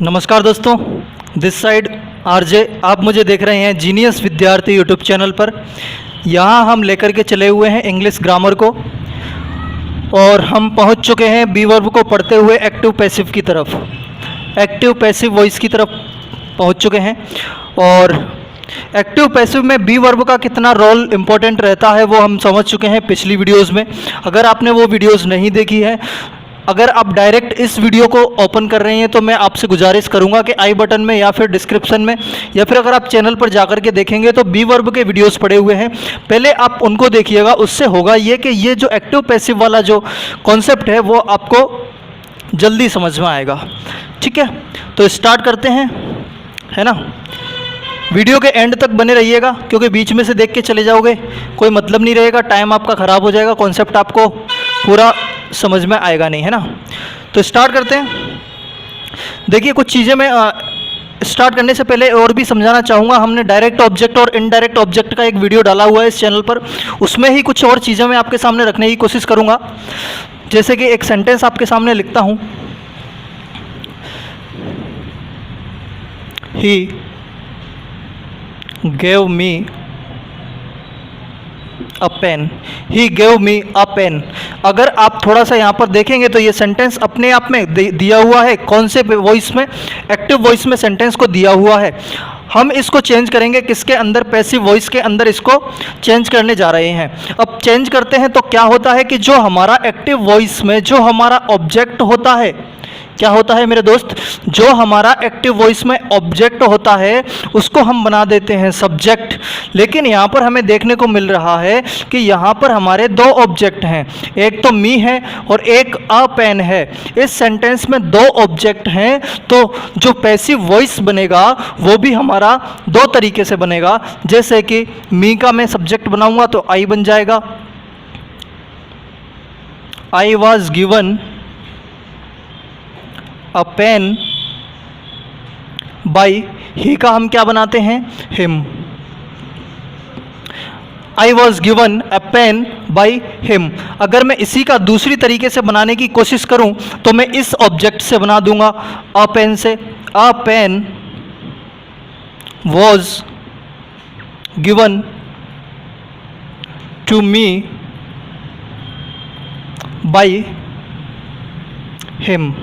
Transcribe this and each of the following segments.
नमस्कार दोस्तों, this side RJ. आप मुझे देख रहे हैं जीनियस विद्यार्थी यूट्यूब चैनल पर। यहाँ हम लेकर के चले हुए हैं इंग्लिश ग्रामर को और हम पहुँच चुके हैं बी वर्ब को पढ़ते हुए एक्टिव पैसिव की तरफ, एक्टिव पैसिव वॉइस की तरफ पहुँच चुके हैं। और एक्टिव पैसिव में बी वर्ब का कितना रोल इम्पोर्टेंट रहता है वो हम समझ चुके हैं पिछली वीडियोज़ में। अगर आपने वो वीडियोज़ नहीं देखी है, अगर आप डायरेक्ट इस वीडियो को ओपन कर रहे हैं तो मैं आपसे गुजारिश करूंगा कि आई बटन में या फिर डिस्क्रिप्शन में या फिर अगर आप चैनल पर जाकर के देखेंगे तो बी वर्ब के वीडियोस पड़े हुए हैं, पहले आप उनको देखिएगा। उससे होगा ये कि ये जो एक्टिव पैसिव वाला जो कॉन्सेप्ट है वो आपको जल्दी समझ में आएगा। ठीक है, तो स्टार्ट करते हैं, है ना। वीडियो के एंड तक बने रहिएगा क्योंकि बीच में से देख के चले जाओगे कोई मतलब नहीं रहेगा, टाइम आपका ख़राब हो जाएगा, कॉन्सेप्ट आपको पूरा समझ में आएगा नहीं, है ना। तो स्टार्ट करते हैं। देखिए कुछ चीज़ें मैं स्टार्ट करने से पहले और भी समझाना चाहूँगा। हमने डायरेक्ट ऑब्जेक्ट और इनडायरेक्ट ऑब्जेक्ट का एक वीडियो डाला हुआ है इस चैनल पर, उसमें ही कुछ और चीज़ें मैं आपके सामने रखने की कोशिश करूँगा। जैसे कि एक सेंटेंस आपके सामने लिखता हूँ, ही gave me a pen, he gave me a pen। अगर आप थोड़ा सा यहाँ पर देखेंगे तो ये सेंटेंस अपने आप में दिया हुआ है। कौन से वॉइस में? एक्टिव वॉइस में सेंटेंस को दिया हुआ है। हम इसको चेंज करेंगे किसके अंदर? पैसिव वॉइस के अंदर इसको चेंज करने जा रहे हैं। अब चेंज करते हैं तो क्या होता है कि जो हमारा एक्टिव वॉइस में जो हमारा ऑब्जेक्ट होता है, क्या होता है मेरे दोस्त? जो हमारा एक्टिव वॉइस में ऑब्जेक्ट होता है उसको हम बना देते हैं सब्जेक्ट। लेकिन यहाँ पर हमें देखने को मिल रहा है कि यहाँ पर हमारे दो ऑब्जेक्ट हैं, एक तो मी है और एक अ पेन है। इस सेंटेंस में दो ऑब्जेक्ट हैं, तो जो पैसिव वॉइस बनेगा वो भी हमारा दो तरीके से बनेगा। जैसे कि मी का मैं सब्जेक्ट बनाऊंगा तो आई बन जाएगा, I was given a pen by, he का हम क्या बनाते हैं? Him. I was given a pen by him. अगर मैं इसी का दूसरी तरीके से बनाने की कोशिश करूं तो मैं इस ऑब्जेक्ट से बना दूंगा, अ पेन से। A pen was given to me by him,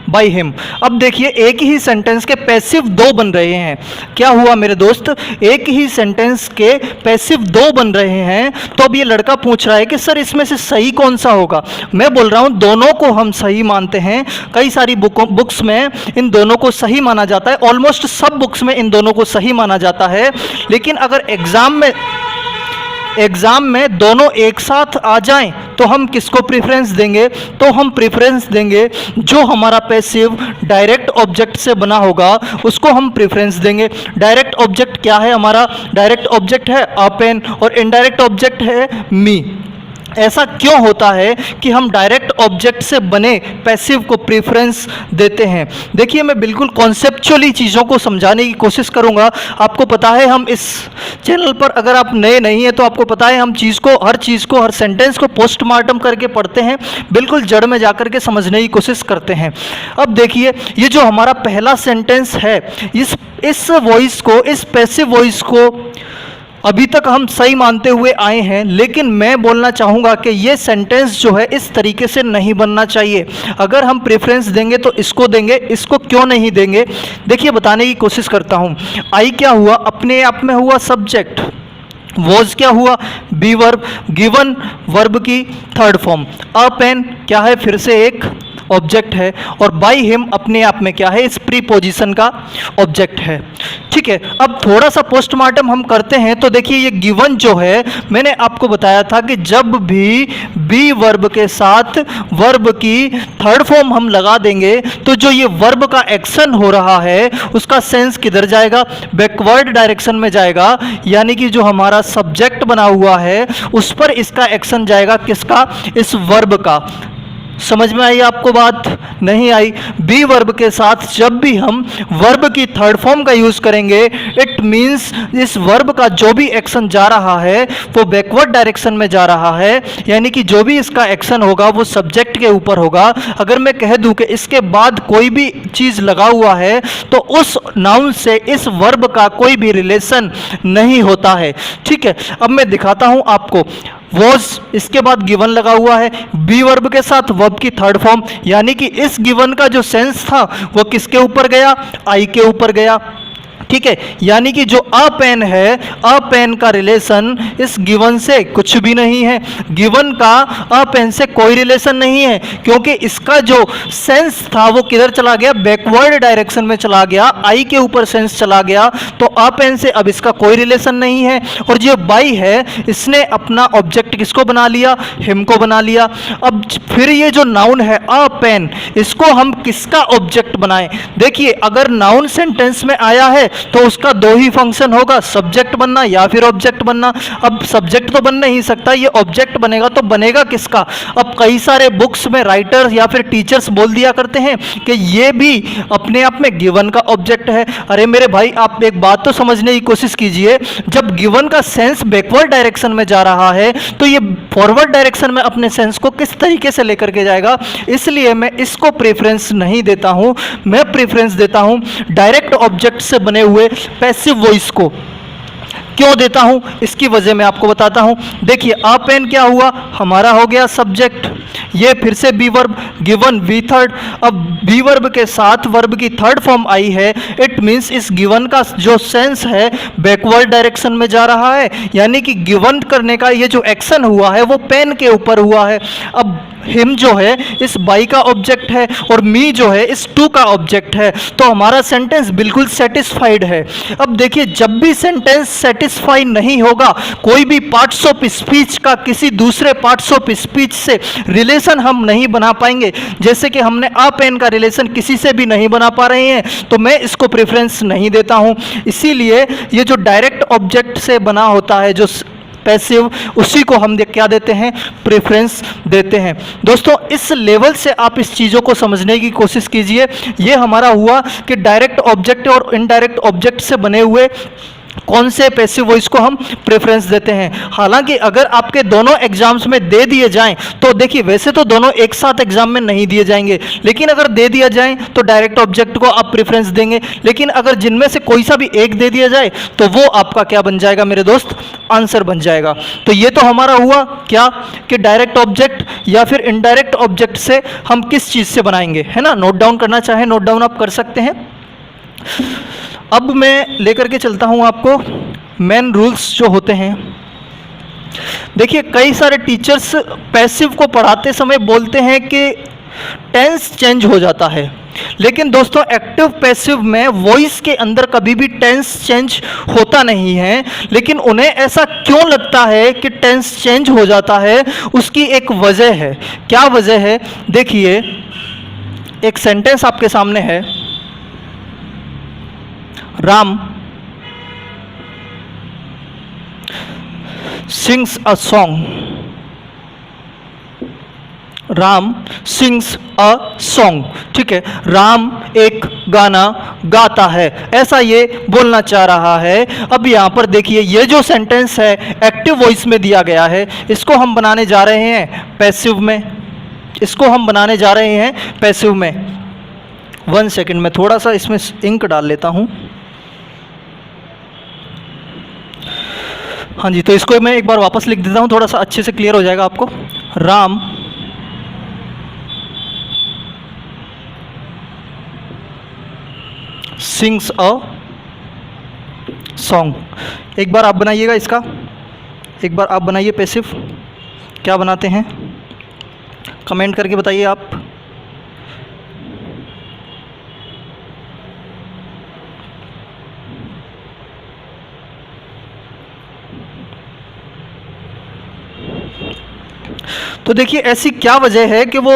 by him. अब देखिए एक ही सेंटेंस के पैसिव दो बन रहे हैं। क्या हुआ मेरे दोस्त? एक ही सेंटेंस के पैसिव दो बन रहे हैं। तो अब ये लड़का पूछ रहा है कि सर इसमें से सही कौन सा होगा? मैं बोल रहा हूं दोनों को हम सही मानते हैं। कई सारी बुक्स में इन दोनों को सही माना जाता है, ऑलमोस्ट सब बुक्स में इन दोनों को सही माना जाता है। लेकिन अगर एग्जाम में दोनों एक साथ आ जाएं तो हम किसको प्रेफरेंस देंगे? तो हम प्रेफरेंस देंगे जो हमारा पैसिव डायरेक्ट ऑब्जेक्ट से बना होगा, उसको हम प्रेफरेंस देंगे। डायरेक्ट ऑब्जेक्ट क्या है हमारा? डायरेक्ट ऑब्जेक्ट है अ पेन और इनडायरेक्ट ऑब्जेक्ट है मी। ऐसा क्यों होता है कि हम डायरेक्ट ऑब्जेक्ट से बने पैसिव को प्रेफरेंस देते हैं? देखिए मैं बिल्कुल कॉन्सेप्चुअली चीज़ों को समझाने की कोशिश करूंगा। आपको पता है हम इस चैनल पर, अगर आप नए नहीं हैं तो आपको पता है हम हर चीज़ को हर सेंटेंस को पोस्टमार्टम करके पढ़ते हैं, बिल्कुल जड़ में जाकर के समझने की कोशिश करते हैं। अब देखिए ये जो हमारा पहला सेंटेंस है, इस वॉइस को, इस पैसिव वॉइस को अभी तक हम सही मानते हुए आए हैं। लेकिन मैं बोलना चाहूँगा कि ये सेंटेंस जो है इस तरीके से नहीं बनना चाहिए। अगर हम प्रेफरेंस देंगे तो इसको देंगे, इसको क्यों नहीं देंगे? देखिए बताने की कोशिश करता हूँ। आई क्या हुआ? अपने आप में हुआ सब्जेक्ट। वॉज क्या हुआ? बी वर्ब, गिवन वर्ब की थर्ड फॉर्म। अ पेन क्या है? फिर से एक ऑब्जेक्ट है। और बाई हिम अपने आप में क्या है? इस प्रीपोजिशन का ऑब्जेक्ट है। ठीक है, अब थोड़ा सा पोस्टमार्टम हम करते हैं तो देखिए ये गिवन जो है, मैंने आपको बताया था कि जब भी बी वर्ब के साथ वर्ब की थर्ड फॉर्म हम लगा देंगे तो जो ये वर्ब का एक्शन हो रहा है उसका सेंस किधर जाएगा? बैकवर्ड डायरेक्शन में जाएगा। यानी कि जो हमारा सब्जेक्ट बना हुआ है उस पर इसका एक्शन जाएगा। किसका? इस वर्ब का। समझ में आई आपको बात? नहीं आई। बी वर्ब के साथ जब भी हम वर्ब की थर्ड फॉर्म का यूज करेंगे, इट मींस इस वर्ब का जो भी एक्शन जा रहा है वो बैकवर्ड डायरेक्शन में जा रहा है, यानी कि जो भी इसका एक्शन होगा वो सब्जेक्ट के ऊपर होगा। अगर मैं कह दूं कि इसके बाद कोई भी चीज लगा हुआ है तो उस नाउन से इस वर्ब का कोई भी रिलेशन नहीं होता है। ठीक है, अब मैं दिखाता हूं आपको। वॉज, इसके बाद गिवन लगा हुआ है, बी वर्ब के साथ वर्ब की थर्ड फॉर्म, यानी कि इस गिवन का जो सेंस था वो किसके ऊपर गया, आई के ऊपर गया। ठीक है, यानी कि जो अ पेन है, अ पेन का रिलेशन इस गिवन से कुछ भी नहीं है। गिवन का अ पेन से कोई रिलेशन नहीं है, क्योंकि इसका जो सेंस था वो किधर चला गया, बैकवर्ड डायरेक्शन में चला गया, आई के ऊपर सेंस चला गया, तो अ पेन से अब इसका कोई रिलेशन नहीं है। और जो बाई है, इसने अपना ऑब्जेक्ट किसको बना लिया, हिम को बना लिया। अब फिर ये जो नाउन है अ पेन, इसको हम किसका ऑब्जेक्ट बनाएं। देखिए, अगर नाउन सेंटेंस में आया है तो उसका दो ही फंक्शन होगा, सब्जेक्ट बनना या फिर ऑब्जेक्ट बनना। अब सब्जेक्ट तो बन नहीं सकता, ये ऑब्जेक्ट बनेगा, तो बनेगा किसका। अब कई सारे बुक्स में राइटर्स या फिर टीचर्स बोल दिया करते हैं कि ये भी अपने आप में गिवन का ऑब्जेक्ट है। अरे मेरे भाई, आप एक बात तो समझने की कोशिश कीजिए, जब गिवन का सेंस बैकवर्ड डायरेक्शन में जा रहा है तो ये फॉरवर्ड डायरेक्शन में अपने सेंस को किस तरीके से लेकर के जाएगा। इसलिए मैं इसको प्रेफरेंस नहीं देता हूं, मैं प्रेफरेंस देता हूं डायरेक्ट ऑब्जेक्ट से बने हुए पैसिव वॉइस को। क्यों देता हूं, इसकी वजह मैं आपको बताता हूं। देखिए, अ पेन क्या हुआ, हमारा हो गया सब्जेक्ट, ये फिर से be verb, given V third. अब बी वर्ब के साथ वर्ब की थर्ड फॉर्म आई है, इट मींस इस गिवन का जो सेंस है बैकवर्ड डायरेक्शन में जा रहा है, यानी कि गिवन करने का ये जो एक्शन हुआ है वो पेन के ऊपर हुआ है। अब हिम जो है इस बाई का ऑब्जेक्ट है और मी जो है इस टू का ऑब्जेक्ट है, तो हमारा सेंटेंस बिल्कुल सेटिस्फाइड है। अब देखिए, जब भी सेंटेंस सेटिस्फाई नहीं होगा, कोई भी पार्ट्स ऑफ स्पीच का किसी दूसरे पार्ट्स ऑफ स्पीच से रिलेशन हम नहीं बना पाएंगे, जैसे कि हमने अ पेन का रिलेशन किसी से भी नहीं बना पा रहे हैं, तो मैं इसको प्रेफरेंस नहीं देता हूं। इसीलिए ये जो डायरेक्ट ऑब्जेक्ट से बना होता है, जो पैसिव, उसी को हम क्या देते हैं, प्रेफरेंस देते हैं। दोस्तों, इस लेवल से आप इस चीज़ों को समझने की कोशिश कीजिए। ये हमारा हुआ कि डायरेक्ट ऑब्जेक्ट और इनडायरेक्ट ऑब्जेक्ट से बने हुए कौन से पैसिव वॉइस को हम प्रेफरेंस देते हैं। हालांकि अगर आपके दोनों एग्जाम्स में दे दिए जाएं तो देखिए, वैसे तो दोनों एक साथ एग्जाम में नहीं दिए जाएंगे, लेकिन अगर दे दिया जाए तो डायरेक्ट ऑब्जेक्ट को आप प्रेफरेंस देंगे, लेकिन अगर जिनमें से कोई सा भी एक दे दिया जाए तो वो आपका क्या बन जाएगा मेरे दोस्त, आंसर बन जाएगा। तो ये तो हमारा हुआ क्या कि डायरेक्ट ऑब्जेक्ट या फिर इनडायरेक्ट ऑब्जेक्ट से हम किस चीज़ से बनाएंगे, है ना। नोट डाउन करना चाहे नोट डाउन आप कर सकते हैं। अब मैं लेकर के चलता हूं आपको मेन रूल्स जो होते हैं। देखिए, कई सारे टीचर्स पैसिव को पढ़ाते समय बोलते हैं कि टेंस चेंज हो जाता है, लेकिन दोस्तों एक्टिव पैसिव में वॉइस के अंदर कभी भी टेंस चेंज होता नहीं है। लेकिन उन्हें ऐसा क्यों लगता है कि टेंस चेंज हो जाता है, उसकी एक वजह है। क्या वजह है, देखिए, एक सेंटेंस आपके सामने है, Ram sings a song, Ram sings a song. ठीक है, राम एक गाना गाता है, ऐसा ये बोलना चाह रहा है। अब यहाँ पर देखिए, ये जो सेंटेंस है एक्टिव वॉइस में दिया गया है, इसको हम बनाने जा रहे हैं पैसिव में, इसको हम बनाने जा रहे हैं पैसिव में। 1 सेकेंड, मैं थोड़ा सा इसमें इंक डाल लेता हूँ। हाँ जी, तो इसको मैं एक बार वापस लिख देता हूँ, थोड़ा सा अच्छे से क्लियर हो जाएगा आपको। Ram sings a song. एक बार आप बनाइएगा इसका, एक बार आप बनाइए पैसिव, क्या बनाते हैं कमेंट करके बताइए आप। तो देखिए, ऐसी क्या वजह है कि वो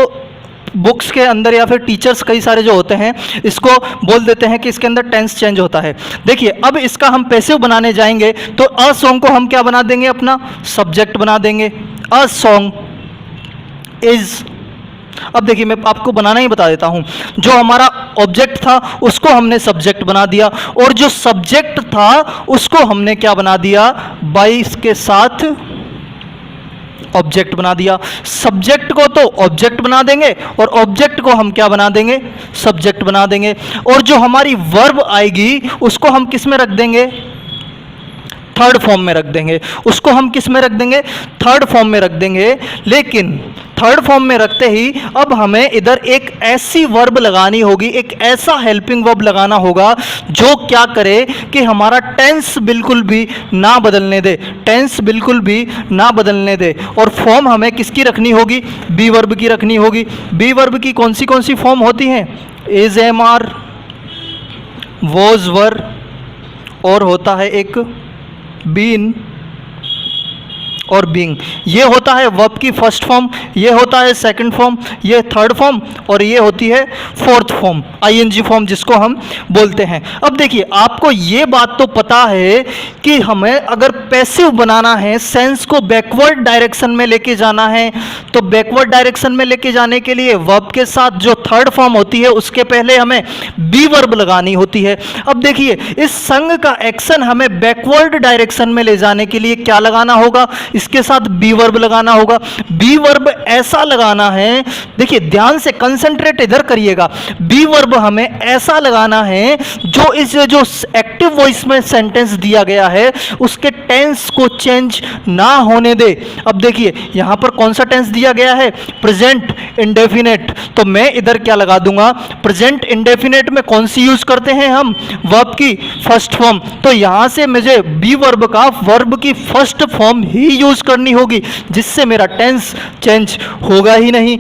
बुक्स के अंदर या फिर टीचर्स कई सारे जो होते हैं इसको बोल देते हैं कि इसके अंदर टेंस चेंज होता है। देखिए, अब इसका हम पैसिव बनाने जाएंगे तो अ सॉन्ग को हम क्या बना देंगे, अपना सब्जेक्ट बना देंगे। अ सॉन्ग इज अब देखिए मैं आपको बनाना ही बता देता हूं। जो हमारा ऑब्जेक्ट था उसको हमने सब्जेक्ट बना दिया, और जो सब्जेक्ट था उसको हमने क्या बना दिया, बाई के साथ ऑब्जेक्ट बना दिया। सब्जेक्ट को तो ऑब्जेक्ट बना देंगे और ऑब्जेक्ट को हम क्या बना देंगे, सब्जेक्ट बना देंगे। और जो हमारी वर्ब आएगी उसको हम किस में रख देंगे, थर्ड फॉर्म में रख देंगे। उसको हम किस में रख देंगे, थर्ड फॉर्म में रख देंगे। लेकिन थर्ड फॉर्म में रखते ही अब हमें इधर एक ऐसी वर्ब लगानी होगी, एक ऐसा हेल्पिंग वर्ब लगाना होगा जो क्या करे कि हमारा टेंस बिल्कुल भी ना बदलने दे, टेंस बिल्कुल भी ना बदलने दे। और फॉर्म हमें किसकी रखनी होगी, बी वर्ब की रखनी होगी। बी वर्ब की कौन सी फॉर्म होती हैं, इज, एम, आर, वॉज, वर, और होता है एक बीन और बीइंग। ये होता है वर्ब की फर्स्ट फॉर्म, ये होता है सेकंड फॉर्म, ये थर्ड फॉर्म, और ये होती है फोर्थ फॉर्म, आईएनजी फॉर्म जिसको हम बोलते हैं। अब देखिए आपको ये बात तो पता है कि हमें अगर पैसिव बनाना है, सेंस को बैकवर्ड डायरेक्शन में लेके जाना है, तो बैकवर्ड डायरेक्शन में लेके जाने के लिए वर्ब के साथ जो थर्ड फॉर्म होती है उसके पहले हमें बी वर्ब लगानी होती है। अब देखिए इस संग का एक्शन हमें बैकवर्ड डायरेक्शन में ले जाने के लिए क्या लगाना होगा, इसके साथ बी वर्ब लगाना होगा। बी वर्ब ऐसा लगाना है, देखिए ध्यान से कंसंट्रेट इधर करिएगा, बी वर्ब हमें ऐसा लगाना है जो इस जो एक्टिव वॉइस में सेंटेंस दिया गया है उसके टेंस को चेंज ना होने दे। अब देखिए यहां पर कौन सा टेंस दिया गया है, प्रेजेंट इंडेफिनेट, तो मैं इधर क्या लगा दूंगा, प्रेजेंट इंडेफिनेट में कौन सी यूज करते हैं हम, वर्ब की फर्स्ट फॉर्म, तो यहां से मुझे बी वर्ब का वर्ब की फर्स्ट फॉर्म ही यूज करनी होगी, जिससे मेरा टेंस चेंज होगा ही नहीं।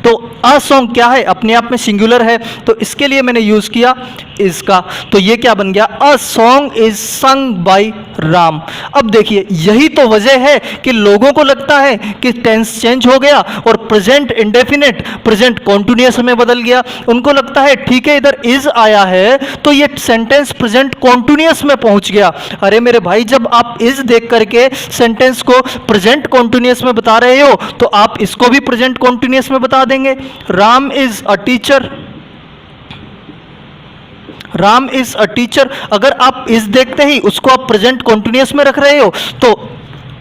तो अ सॉन्ग क्या है, अपने आप में सिंगुलर है, तो इसके लिए मैंने यूज किया इसका, तो ये क्या बन गया, अ सॉन्ग इज संग बाय राम। अब देखिए यही तो वजह है कि लोगों को लगता है कि टेंस चेंज हो गया और प्रेजेंट इंडेफिनेट प्रेजेंट कॉन्टिन्यूअस में बदल गया। उनको लगता है ठीक है इधर इज आया है तो ये सेंटेंस प्रेजेंट कॉन्टिन्यूअस में पहुंच गया। अरे मेरे भाई, जब आप इज देख करके सेंटेंस को प्रेजेंट कॉन्टिन्यूअस में बता रहे हो तो आप इसको भी प्रेजेंट कॉन्टिन्यूअस में बता देंगे। Ram is a teacher, Ram is a teacher, अगर आप इस देखते ही उसको आप प्रेजेंट कॉन्टिन्यूअस में रख रहे हो तो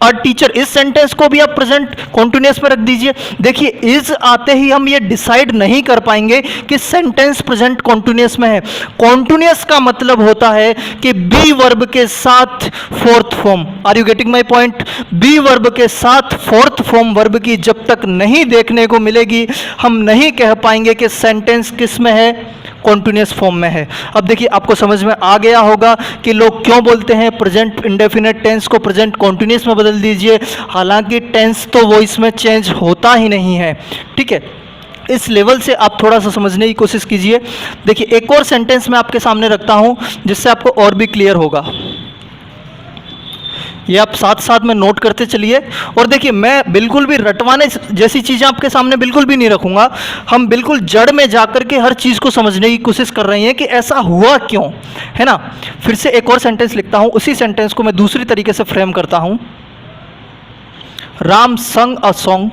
अ टीचर इस सेंटेंस को भी आप प्रेजेंट कॉन्टिन्यूअस में रख दीजिए। देखिए इज आते ही हम ये डिसाइड नहीं कर पाएंगे कि सेंटेंस प्रेजेंट कॉन्टिन्यूअस में है। कॉन्टिन्यूअस का मतलब होता है कि बी वर्ब के साथ fourth form, are you getting my point, be verb के साथ फोर्थ फॉर्म वर्ब की जब तक नहीं देखने को मिलेगी हम नहीं कह पाएंगे कि सेंटेंस किस में है, कॉन्टिन्यूअस फॉर्म में है। अब देखिए आपको समझ में आ गया होगा कि लोग क्यों बोलते हैं प्रेजेंट इंडेफिनेट टेंस को प्रेजेंट कॉन्टिन्यूअस में बदल दीजिए, हालांकि टेंस तो वो इसमें चेंज होता ही नहीं है। ठीक है, इस लेवल से आप थोड़ा सा समझने की कोशिश कीजिए। देखिए एक और सेंटेंस मैं आपके सामने रखता हूं जिससे आपको और भी क्लियर होगा, ये आप साथ साथ में नोट करते चलिए। और देखिए मैं बिल्कुल भी रटवाने जैसी चीज़ें आपके सामने बिल्कुल भी नहीं रखूंगा, हम बिल्कुल जड़ में जाकर के हर चीज़ को समझने की कोशिश कर रहे हैं कि ऐसा हुआ क्यों, है ना। फिर से एक और सेंटेंस लिखता हूं, उसी सेंटेंस को मैं दूसरी तरीके से फ्रेम करता हूं। राम संग अ सॉन्ग,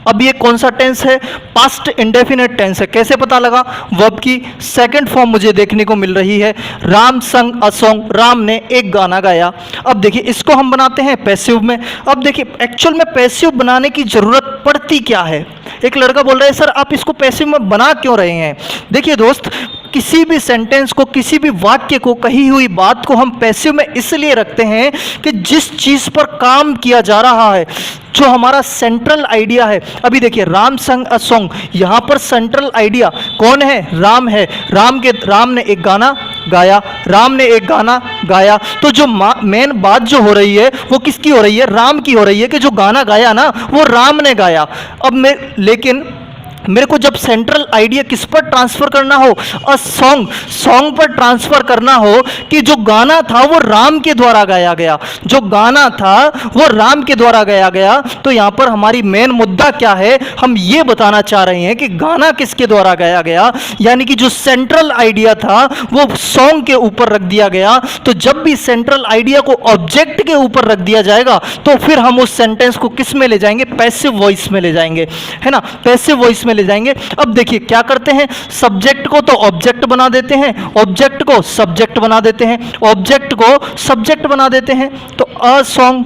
अब ये कौन सा टेंस है, पास्ट इंडेफिनेट टेंस है। कैसे पता लगा, वर्ब की सेकंड फॉर्म मुझे देखने को मिल रही है, राम संग अ सॉन्ग, राम ने एक गाना गाया। अब देखिए इसको हम बनाते हैं पैसिव में। अब देखिए एक्चुअल में पैसिव बनाने की जरूरत पड़ती क्या है, एक लड़का बोल रहा है सर आप इसको पैसिव में बना क्यों रहे हैं। देखिए दोस्त, किसी भी सेंटेंस को, किसी भी वाक्य को, कही हुई बात को हम पैसिव में इसलिए रखते हैं कि जिस चीज पर काम किया जा रहा है, जो हमारा सेंट्रल आइडिया है। अभी देखिए राम संग अ सॉन्ग, यहां पर सेंट्रल आइडिया कौन है, राम है। राम ने एक गाना गाया, राम ने एक गाना गाया, तो जो मेन बात जो हो रही है वो किसकी हो रही है, राम की हो रही है कि जो गाना गाया ना वो राम ने गाया। अब मैं लेकिन मेरे को जब सेंट्रल आइडिया किस पर ट्रांसफर करना हो, सॉन्ग पर ट्रांसफर करना हो कि जो गाना था वो राम के द्वारा गाया गया, जो गाना था वो राम के द्वारा गाया गया। तो यहां पर हमारी मेन मुद्दा क्या है, हम ये बताना चाह रहे हैं कि गाना किसके द्वारा गाया गया, यानी कि जो सेंट्रल आइडिया था वो सॉन्ग के ऊपर रख दिया गया। तो जब भी सेंट्रल आइडिया को ऑब्जेक्ट के ऊपर रख दिया जाएगा तो फिर हम उस सेंटेंस को किस में ले जाएंगे, पैसिव वॉइस में ले जाएंगे, है ना, पैसिव वॉइस में ले जाएंगे। अब देखिए क्या करते हैं, सब्जेक्ट को तो ऑब्जेक्ट बना देते हैं, ऑब्जेक्ट को सब्जेक्ट बना देते हैं, ऑब्जेक्ट को सब्जेक्ट बना देते हैं। तो अ सॉन्ग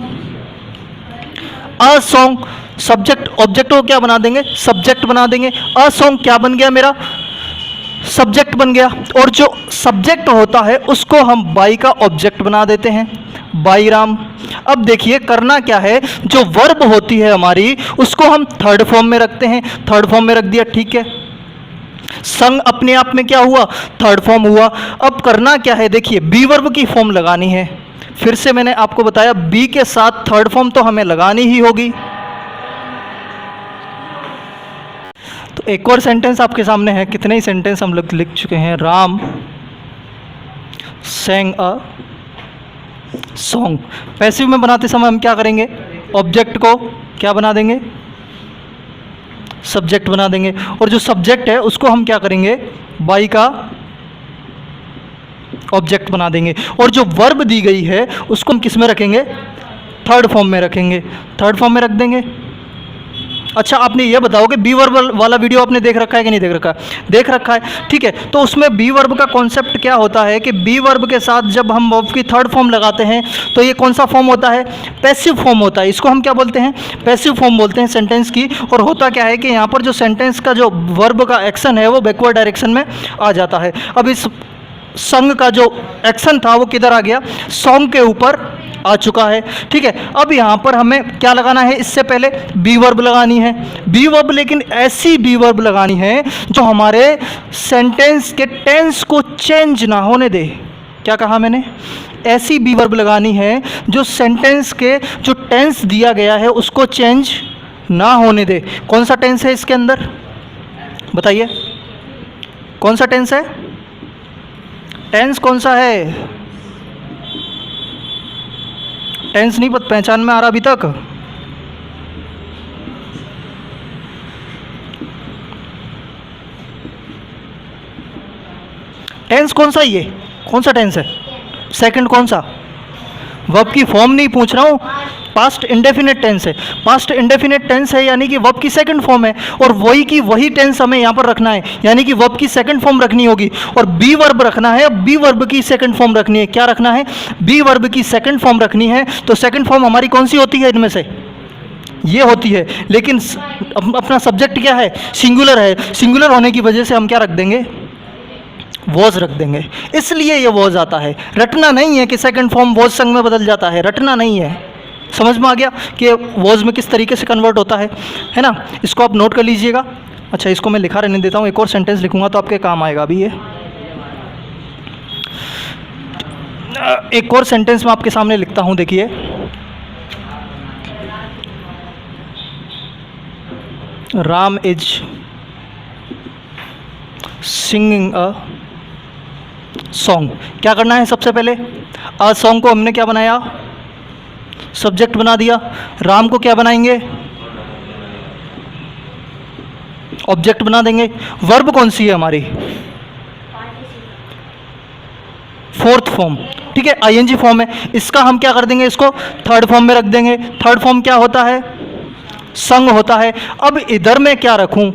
सब्जेक्ट, ऑब्जेक्ट को क्या बना देंगे, सब्जेक्ट बना देंगे। अ सॉन्ग क्या बन गया मेरा, सब्जेक्ट बन गया। और जो सब्जेक्ट होता है उसको हम बाई का ऑब्जेक्ट बना देते हैं, बाई राम। अब देखिए करना क्या है, जो वर्ब होती है हमारी उसको हम थर्ड फॉर्म में रखते हैं, थर्ड फॉर्म में रख दिया, ठीक है। संग अपने आप में क्या हुआ, थर्ड फॉर्म हुआ। अब करना क्या है, देखिए बी वर्ब की फॉर्म लगानी है। फिर से मैंने आपको बताया बी के साथ थर्ड फॉर्म तो हमें लगानी ही होगी। तो एक और सेंटेंस आपके सामने है, कितने ही सेंटेंस हम लोग लिख चुके हैं। Ram sang a song. Passive में बनाते समय हम क्या करेंगे, ऑब्जेक्ट को क्या बना देंगे, सब्जेक्ट बना देंगे। और जो सब्जेक्ट है उसको हम क्या करेंगे, बाई का ऑब्जेक्ट बना देंगे। और जो वर्ब दी गई है उसको हम किस में रखेंगे, थर्ड फॉर्म में रखेंगे, थर्ड फॉर्म में रख देंगे। अच्छा आपने ये बताओ कि बी वर्ब वाला वीडियो आपने देख रखा है कि नहीं देख रखा है, देख रखा है, ठीक है। तो उसमें बी वर्ब का कॉन्सेप्ट क्या होता है कि बी वर्ब के साथ जब हम वर्ब की थर्ड फॉर्म लगाते हैं तो ये कौन सा फॉर्म होता है, पैसिव फॉर्म होता है। इसको हम क्या बोलते हैं, पैसिव फॉर्म बोलते हैं सेंटेंस की। और होता क्या है कि यहाँ पर जो सेंटेंस का जो वर्ब का एक्शन है वो बैकवर्ड डायरेक्शन में आ जाता है। अब इस संग का जो एक्शन था वो किधर आ गया, सॉन्ग के ऊपर आ चुका है, ठीक है। अब यहाँ पर हमें क्या लगाना है, इससे पहले बी वर्ब लगानी है, बी वर्ब, लेकिन ऐसी बी वर्ब लगानी है जो हमारे सेंटेंस के टेंस को चेंज ना होने दे। क्या कहा मैंने, ऐसी बी वर्ब लगानी है जो सेंटेंस के जो टेंस दिया गया है उसको चेंज ना होने दे। कौन सा टेंस है इसके अंदर, बताइए कौन सा टेंस है, टेंस कौन सा है, टेंस नहीं पहचान में आ रहा अभी तक। टेंस कौन सा, ये कौन सा टेंस है, सेकंड कौन सा, वर्ब की फॉर्म नहीं पूछ रहा हूँ, पास्ट इंडेफिनिट टेंस है, पास्ट इंडेफिनिट टेंस है यानी कि वर्ब की सेकंड फॉर्म है। और वही की वही टेंस हमें यहाँ पर रखना है, यानी कि वर्ब की सेकंड फॉर्म रखनी होगी और बी वर्ब रखना है, बी वर्ब की सेकंड फॉर्म रखनी है। क्या रखना है, बी वर्ब की सेकंड फॉर्म रखनी है। तो सेकंड फॉर्म हमारी कौन सी होती है, इनमें से ये होती है, लेकिन अपना सब्जेक्ट क्या है, सिंगुलर है। सिंगुलर होने की वजह से हम क्या रख देंगे, वॉज रख देंगे, इसलिए ये वॉज आता है। रटना नहीं है कि सेकंड फॉर्म वॉज संग में बदल जाता है, रटना नहीं है। समझ में आ गया कि वॉज में किस तरीके से कन्वर्ट होता है ना। इसको आप नोट कर लीजिएगा। अच्छा इसको मैं लिखा रहने देता हूँ, एक और सेंटेंस लिखूंगा तो आपके काम आएगा अभी ये। एक और सेंटेंस मैं आपके सामने लिखता हूँ, देखिए Ram is singing a song. क्या करना है, सबसे पहले अ सॉन्ग को हमने क्या बनाया, सब्जेक्ट बना दिया। राम को क्या बनाएंगे, ऑब्जेक्ट बना देंगे। वर्ब कौन सी है हमारी, फोर्थ फॉर्म, ठीक है, आईएनजी फॉर्म है। इसका हम क्या कर देंगे, इसको थर्ड फॉर्म में रख देंगे। थर्ड फॉर्म क्या होता है, संग होता है। अब इधर मैं क्या रखूं,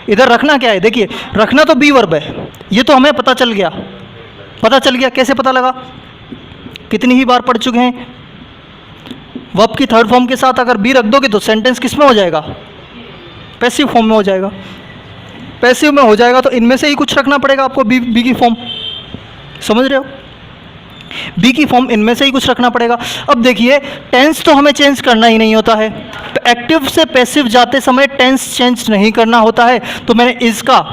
इधर रखना क्या है, देखिए रखना तो बी वर्ब है, ये तो हमें पता चल गया, पता चल गया। कैसे पता लगा, कितनी ही बार पढ़ चुके हैं। वर्ब की थर्ड फॉर्म के साथ अगर बी रख दोगे तो सेंटेंस किस में हो जाएगा, पैसिव फॉर्म में हो जाएगा। पैसिव में हो जाएगा तो इनमें से ही कुछ रखना पड़ेगा आपको, बी की फॉर्म, समझ रहे हो, बी की फॉर्म इनमें से ही कुछ रखना पड़ेगा। अब देखिए टेंस तो हमें चेंज करना ही नहीं होता है, एक्टिव से पैसिव जाते समय टेंस चेंज नहीं करना होता है। तो मैंने इज का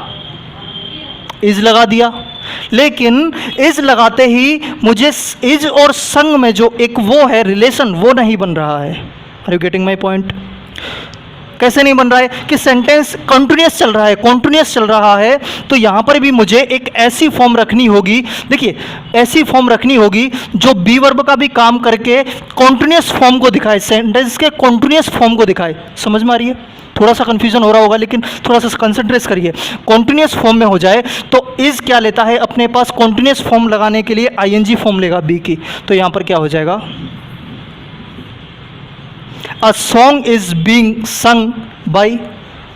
इज लगा दिया, लेकिन इज लगाते ही मुझे इज और संग में जो एक वो है रिलेशन, वो नहीं बन रहा है। Are you getting my point. कैसे नहीं बन रहा है कि सेंटेंस कंटिन्यूअस चल रहा है, कॉन्टिन्यूअस चल रहा है, तो यहाँ पर भी मुझे एक ऐसी फॉर्म रखनी होगी, देखिए ऐसी फॉर्म रखनी होगी जो बी वर्ब का भी काम करके कॉन्टिन्यूअस फॉर्म को दिखाए, सेंटेंस के कॉन्टिन्यूअस फॉर्म को दिखाए। समझ में आ रही है? थोड़ा सा कंफ्यूजन हो रहा होगा लेकिन थोड़ा सा कंसंट्रेट करिए। कॉन्टिन्यूअस फॉर्म में हो जाए तो इज क्या लेता है अपने पास, कॉन्टिन्यूअस फॉर्म लगाने के लिए आईएनजी फॉर्म लेगा बी की, तो यहाँ पर क्या हो जाएगा, अ सॉन्ग इज बीइंग संग बाय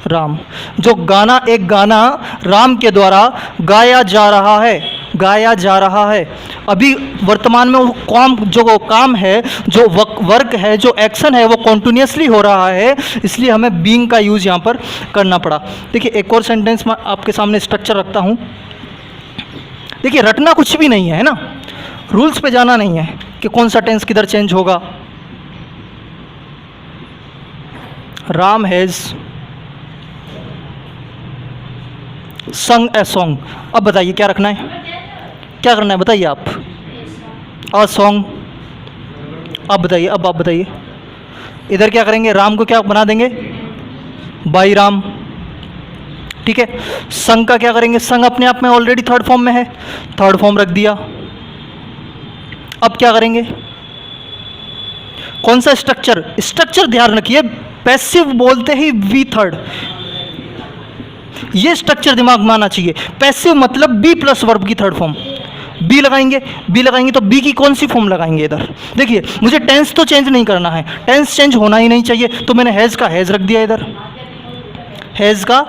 राम। जो गाना, एक गाना राम के द्वारा गाया जा रहा है, गाया जा रहा है। अभी वर्तमान में वो काम है, जो वर्क है, जो एक्शन है, वो कॉन्टिन्यूसली हो रहा है, इसलिए हमें बीइंग का यूज़ यहाँ पर करना पड़ा। देखिए एक और सेंटेंस में आपके सामने स्ट्रक्चर रखता हूँ। देखिए रटना कुछ भी नहीं है ना, रूल्स पे जाना नहीं है कि कौन सा टेंस किधर चेंज होगा। राम हैज़ संग ए सॉन्ग। अब बताइए क्या रखना है, क्या करना है बताइए आप। A song. अब बताइए, अब आप बताइए इधर क्या करेंगे, राम को क्या बना देंगे, बाई राम। ठीक है, संग का क्या करेंगे, संग अपने आप में ऑलरेडी थर्ड फॉर्म में है, थर्ड फॉर्म रख दिया। अब क्या करेंगे, कौन सा स्ट्रक्चर, स्ट्रक्चर ध्यान रखिए, पैसिव बोलते ही वी थर्ड, ये स्ट्रक्चर दिमाग में आना चाहिए। पैसिव मतलब बी प्लस वर्ब की थर्ड फॉर्म, बी लगाएंगे, बी लगाएंगे तो बी की कौन सी फॉर्म लगाएंगे इधर। देखिए मुझे टेंस तो चेंज नहीं करना है, टेंस चेंज होना ही नहीं चाहिए, तो मैंने हैज़ का हैज़ रख दिया इधर, हैज़ का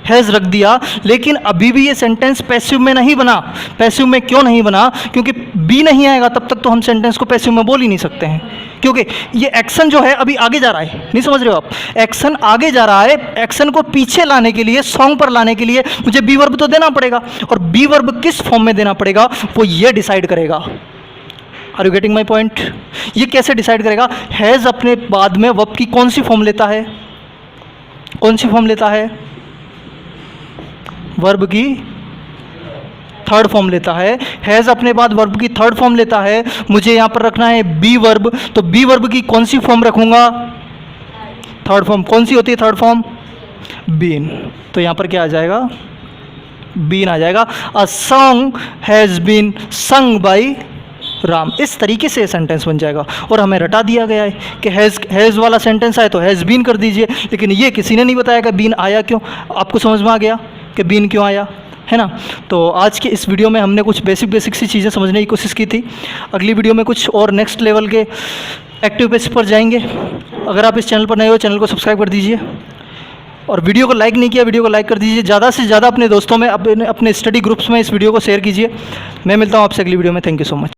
हैज़ रख दिया। लेकिन अभी भी ये सेंटेंस पैसिव में नहीं बना। पैसिव में क्यों नहीं बना, क्योंकि बी नहीं आएगा तब तक तो हम सेंटेंस को पैसिव में बोल ही नहीं सकते हैं, क्योंकि ये एक्शन जो है अभी आगे जा रहा है। नहीं समझ रहे हो आप, एक्शन आगे जा रहा है, एक्शन को पीछे लाने के लिए, सॉन्ग पर लाने के लिए मुझे बी वर्ब तो देना पड़ेगा, और बी वर्ब किस फॉर्म में देना पड़ेगा वो ये डिसाइड करेगा। Are you getting my point? ये कैसे डिसाइड करेगा, हैज़ अपने बाद में वर्ब की कौन सी फॉर्म लेता है, कौन सी फॉर्म लेता है, वर्ब की थर्ड फॉर्म लेता है। हैज़ अपने बाद वर्ब की थर्ड फॉर्म लेता है, मुझे यहाँ पर रखना है बी वर्ब, तो बी वर्ब की कौन सी फॉर्म रखूँगा, थर्ड फॉर्म। कौन सी होती है थर्ड फॉर्म, बीन, तो यहाँ पर क्या आ जाएगा, बीन आ जाएगा। A song has been sung by Ram. इस तरीके से सेंटेंस बन जाएगा, और हमें रटा दिया गया है कि हैज़ वाला सेंटेंस आए तो हैज़ बीन कर दीजिए, लेकिन ये किसी ने नहीं बताया कि बीन आया क्यों। आपको समझ में आ गया कि बीन क्यों आया, है ना। तो आज के इस वीडियो में हमने कुछ बेसिक सी चीज़ें समझने की कोशिश की थी। अगली वीडियो में कुछ और नेक्स्ट लेवल के एक्टिव बेस पर जाएंगे। अगर आप इस चैनल पर नए हो, चैनल को सब्सक्राइब कर दीजिए, और वीडियो को लाइक नहीं किया, वीडियो को लाइक कर दीजिए। ज़्यादा से ज़्यादा अपने दोस्तों में, अपने स्टडी ग्रुप्स में इस वीडियो को शेयर कीजिए। मैं मिलता हूँ आपसे अगली वीडियो में। Thank you so much.